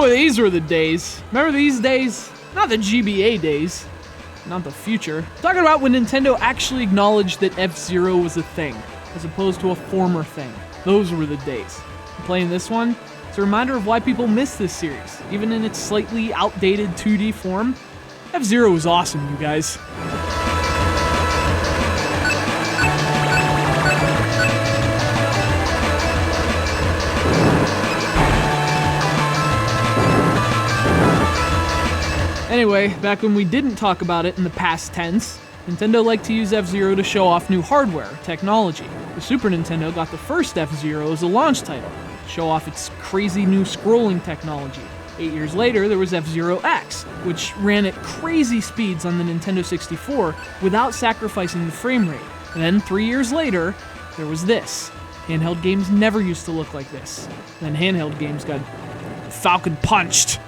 Boy, these were the days. Remember these days? Not the GBA days. Not the future. Talking about when Nintendo actually acknowledged that F-Zero was a thing, as opposed to a former thing. Those were the days. Playing this one, it's a reminder of why people miss this series. Even in its slightly outdated 2D form, F-Zero was awesome, you guys. Anyway, back when we didn't talk about it in the past tense, Nintendo liked to use F-Zero to show off new hardware, technology. The Super Nintendo got the first F-Zero as a launch title, to show off its crazy new scrolling technology. 8 years later, there was F-Zero X, which ran at crazy speeds on the Nintendo 64 without sacrificing the frame rate. And then 3 years later, there was this. Handheld games never used to look like this. Then handheld games got Falcon punched.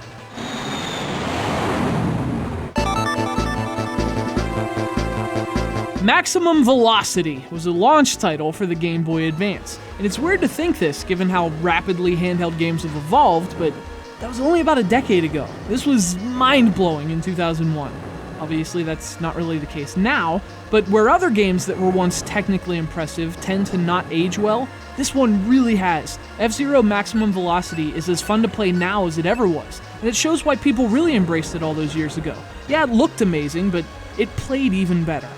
Maximum Velocity was a launch title for the Game Boy Advance. And it's weird to think this, given how rapidly handheld games have evolved, but that was only about a decade ago. This was mind-blowing in 2001. Obviously, that's not really the case now, but where other games that were once technically impressive tend to not age well, this one really has. F-Zero Maximum Velocity is as fun to play now as it ever was, and it shows why people really embraced it all those years ago. Yeah, it looked amazing, but it played even better.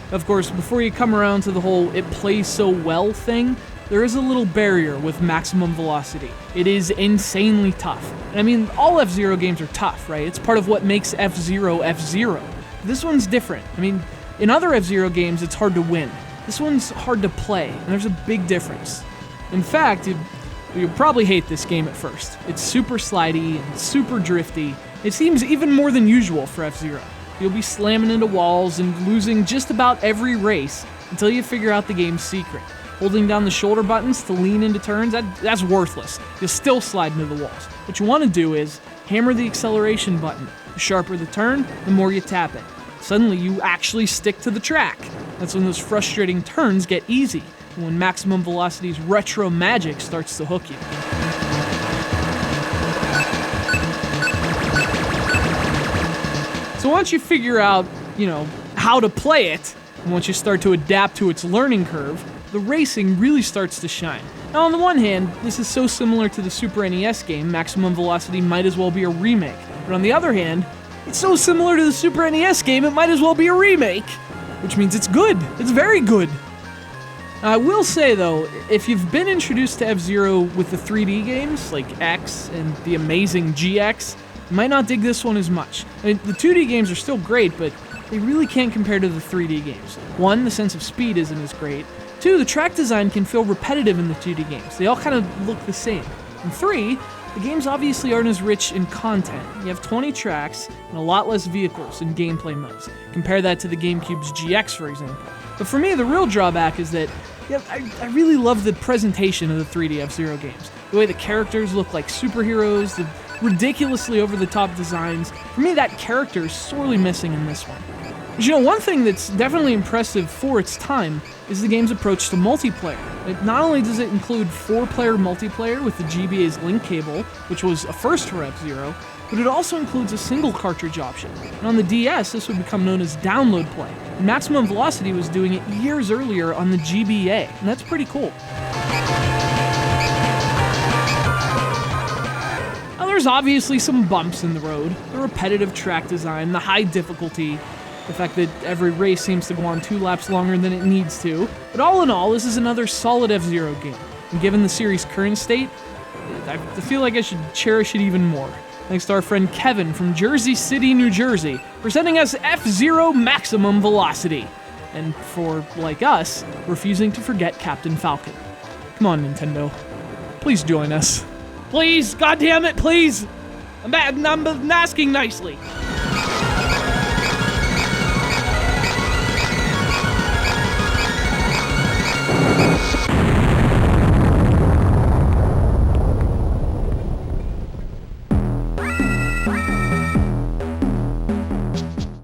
Of course, before you come around to the whole "it plays so well" thing, there is a little barrier with Maximum Velocity. It is insanely tough. And I mean, all F-Zero games are tough, right? It's part of what makes F-Zero F-Zero. This one's different. I mean, in other F-Zero games, it's hard to win. This one's hard to play, and there's a big difference. In fact, you'll probably hate this game at first. It's super slidey and super drifty. It seems even more than usual for F-Zero. You'll be slamming into walls and losing just about every race until you figure out the game's secret. Holding down the shoulder buttons to lean into turns, that's worthless. You'll still slide into the walls. What you want to do is hammer the acceleration button. The sharper the turn, the more you tap it. Suddenly you actually stick to the track. That's when those frustrating turns get easy, and when Maximum Velocity's retro magic starts to hook you. So once you figure out, how to play it, and once you start to adapt to its learning curve, the racing really starts to shine. Now, on the one hand, this is so similar to the Super NES game, Maximum Velocity might as well be a remake. But on the other hand, it's so similar to the Super NES game, it might as well be a remake. Which means it's good. It's very good. Now, I will say, though, if you've been introduced to F-Zero with the 3D games, like X and the amazing GX, you might not dig this one as much. I mean, the 2D games are still great, but they really can't compare to the 3D games. One, the sense of speed isn't as great. Two, the track design can feel repetitive in the 2D games. They all kind of look the same. And three, the games obviously aren't as rich in content. You have 20 tracks and a lot less vehicles and gameplay modes. Compare that to the GameCube's GX, for example. But for me, the real drawback is that I really love the presentation of the 3D F-Zero games. The way the characters look like superheroes, the ridiculously over-the-top designs. For me, that character is sorely missing in this one. But one thing that's definitely impressive for its time is the game's approach to multiplayer. Not only does it include 4-player multiplayer with the GBA's link cable, which was a first for F-Zero, but it also includes a single cartridge option. And on the DS, this would become known as download play. And Maximum Velocity was doing it years earlier on the GBA, and that's pretty cool. There's obviously some bumps in the road, the repetitive track design, the high difficulty, the fact that every race seems to go on 2 laps longer than it needs to, but all in all, this is another solid F-Zero game, and given the series' current state, I feel like I should cherish it even more. Thanks to our friend Kevin from Jersey City, New Jersey, for sending us F-Zero Maximum Velocity, and for, like us, refusing to forget Captain Falcon. Come on, Nintendo. Please join us. Please, goddammit, please! I'm asking nicely.